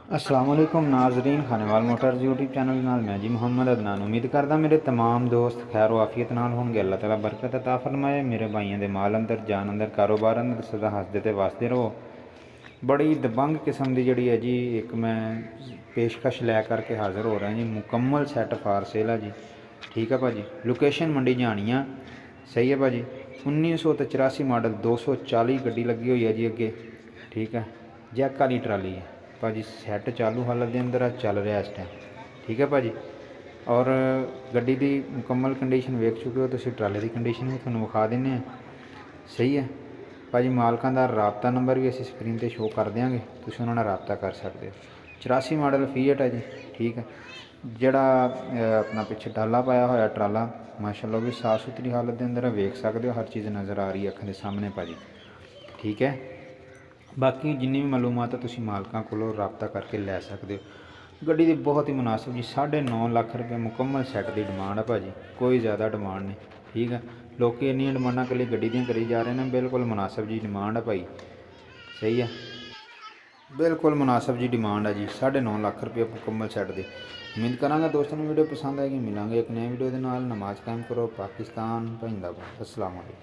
अस्सलाम वालेकुम नाजरीन, खानेवाल मोटर्स यूट्यूब चैनल नाल मैं जी मुहम्मद अदनान। उम्मीद करदा मेरे तमाम दोस्त खैर वाफियत नाल होणगे। अल्लाह ताला बरकत अता फरमाए। मेरे भाइयों दे माल अंदर जान अंदर कारोबार अंदर सदा हसदे ते वसदे रहो। बड़ी दबंग किस्म की जी है जी एक मैं पेशकश लै करके हाज़र हो रहा जी। मुकम्मल सैट फार सेल है जी। ठीक है भाजी। लोकेशन मंडी जानिया सही है भाजी। 1984 मॉडल 240 गड्डी लगी हुई है जी अगे। ठीक है, जैक वाली ट्राली है भाजी। सैट चालू हालत के अंदर चल रहा इस टाइम। ठीक है भाजी। और गड्डी की मुकम्मल कंडीशन वेख चुके हो तुम। ट्राले की कंडीशन भी थोड़ा विखा दें। सही है भाजी। मालकों का रबता नंबर भी असी स्क्रीन पर शो कर देंगे, तुम उन्होंने रबता कर सकते हो। 84 मॉडल फीएट है जी। ठीक है, जड़ा अपना पिछे डाला पाया होया ट्राला माशाल्लाह भी साफ सुथरी हालत के अंदर वेख सकते हो। हर चीज़ नज़र आ रही है अखों के सामने भाजी। ठीक है, बाकी जिन्नी भी मालूमात है तुम मालकों को रबता करके लै सकते हो। गड्डी की बहुत ही मुनासिब जी 9.5 लाख रुपये मुकम्मल सैट की डिमांड है भाजी। कोई ज़्यादा डिमांड नहीं। ठीक है, लोग इन्नियां डिमांडा कल गड्डी दी करी जा रहे हैं। बिल्कुल मुनासिब जी डिमांड है भाई। सही है, बिल्कुल मुनासिब जी डिमांड है जी। 9.5 लाख रुपये मुकम्मल सैट की। उम्मीद करांगा दोस्तों वीडियो पसंद आएगी। मिलेंगे एक नए वीडियो के नाल। नमाज कायम करो। पाकिस्तान जिंदाबाद। अस्सलाम वालेकुम।